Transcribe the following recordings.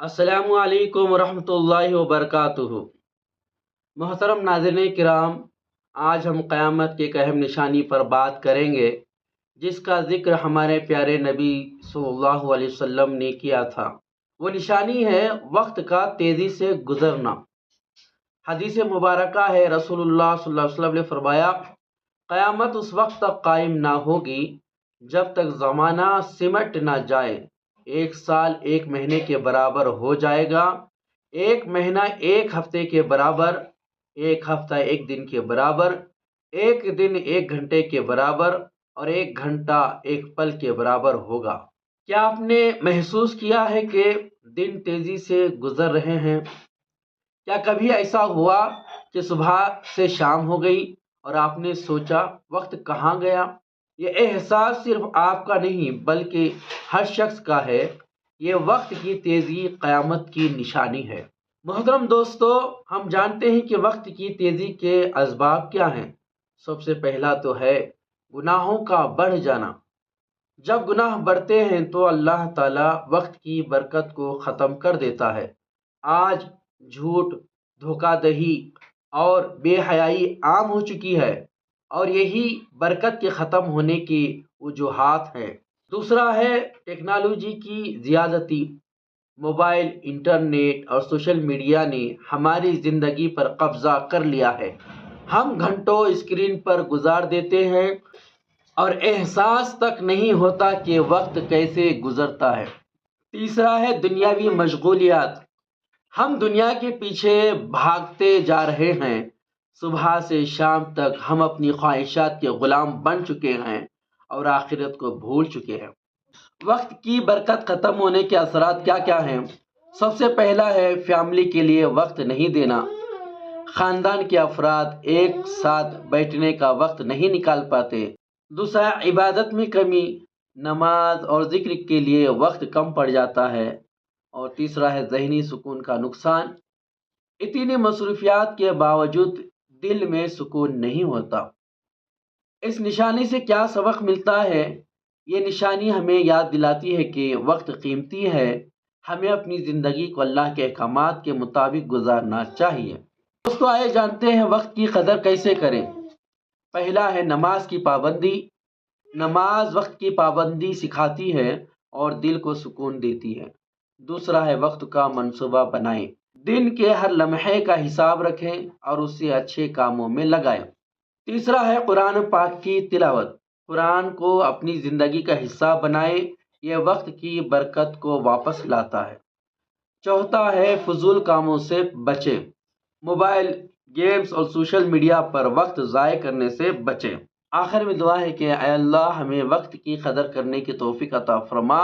السلام علیکم ورحمۃ اللہ وبرکاتہ۔ محترم ناظرین کرام، آج ہم قیامت کی ایک اہم نشانی پر بات کریں گے جس کا ذکر ہمارے پیارے نبی صلی اللہ علیہ وسلم نے کیا تھا۔ وہ نشانی ہے وقت کا تیزی سے گزرنا۔ حدیث مبارکہ ہے، رسول اللہ صلی اللہ علیہ وسلم نے فرمایا، قیامت اس وقت تک قائم نہ ہوگی جب تک زمانہ سمٹ نہ جائے۔ ایک سال ایک مہینے کے برابر ہو جائے گا، ایک مہینہ ایک ہفتے کے برابر، ایک ہفتہ ایک دن کے برابر، ایک دن ایک گھنٹے کے برابر، اور ایک گھنٹہ ایک پل کے برابر ہوگا۔ کیا آپ نے محسوس کیا ہے کہ دن تیزی سے گزر رہے ہیں؟ کیا کبھی ایسا ہوا کہ صبح سے شام ہو گئی اور آپ نے سوچا وقت کہاں گیا؟ یہ احساس صرف آپ کا نہیں بلکہ ہر شخص کا ہے۔ یہ وقت کی تیزی قیامت کی نشانی ہے۔ محترم دوستو، ہم جانتے ہیں کہ وقت کی تیزی کے اسباب کیا ہیں۔ سب سے پہلا تو ہے گناہوں کا بڑھ جانا۔ جب گناہ بڑھتے ہیں تو اللہ تعالیٰ وقت کی برکت کو ختم کر دیتا ہے۔ آج جھوٹ، دھوکہ دہی اور بے حیائی عام ہو چکی ہے، اور یہی برکت کے ختم ہونے کی وجوہات ہیں۔ دوسرا ہے ٹیکنالوجی کی زیادتی۔ موبائل، انٹرنیٹ اور سوشل میڈیا نے ہماری زندگی پر قبضہ کر لیا ہے۔ ہم گھنٹوں اسکرین پر گزار دیتے ہیں اور احساس تک نہیں ہوتا کہ وقت کیسے گزرتا ہے۔ تیسرا ہے دنیاوی مشغولیات۔ ہم دنیا کے پیچھے بھاگتے جا رہے ہیں۔ صبح سے شام تک ہم اپنی خواہشات کے غلام بن چکے ہیں اور آخرت کو بھول چکے ہیں۔ وقت کی برکت ختم ہونے کے اثرات کیا کیا ہیں؟ سب سے پہلا ہے فیملی کے لیے وقت نہیں دینا۔ خاندان کے افراد ایک ساتھ بیٹھنے کا وقت نہیں نکال پاتے۔ دوسرا، عبادت میں کمی، نماز اور ذکر کے لیے وقت کم پڑ جاتا ہے۔ اور تیسرا ہے ذہنی سکون کا نقصان۔ اتنی مصروفیات کے باوجود دل میں سکون نہیں ہوتا۔ اس نشانی سے کیا سبق ملتا ہے؟ یہ نشانی ہمیں یاد دلاتی ہے کہ وقت قیمتی ہے۔ ہمیں اپنی زندگی کو اللہ کے احکامات کے مطابق گزارنا چاہیے۔ دوستو، آئے جانتے ہیں وقت کی قدر کیسے کریں۔ پہلا ہے نماز کی پابندی۔ نماز وقت کی پابندی سکھاتی ہے اور دل کو سکون دیتی ہے۔ دوسرا ہے وقت کا منصوبہ بنائیں۔ دن کے ہر لمحے کا حساب رکھیں اور اسے اچھے کاموں میں لگائیں۔ تیسرا ہے قرآن پاک کی تلاوت۔ قرآن کو اپنی زندگی کا حصہ بنائیں، یہ وقت کی برکت کو واپس لاتا ہے۔ چوتھا ہے فضول کاموں سے بچیں۔ موبائل، گیمز اور سوشل میڈیا پر وقت ضائع کرنے سے بچیں۔ آخر میں دعا ہے کہ اے اللہ ہمیں وقت کی قدر کرنے کی توفیق عطا فرما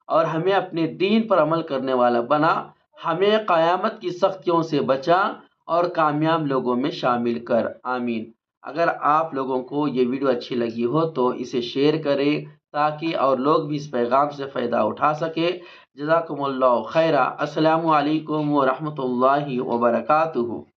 اور ہمیں اپنے دین پر عمل کرنے والا بنا۔ ہمیں قیامت کی سختیوں سے بچا اور کامیاب لوگوں میں شامل کر۔ آمین۔ اگر آپ لوگوں کو یہ ویڈیو اچھی لگی ہو تو اسے شیئر کریں تاکہ اور لوگ بھی اس پیغام سے فائدہ اٹھا سکیں۔ جزاکم اللہ خیرہ۔ السلام علیکم ورحمۃ اللہ وبرکاتہ۔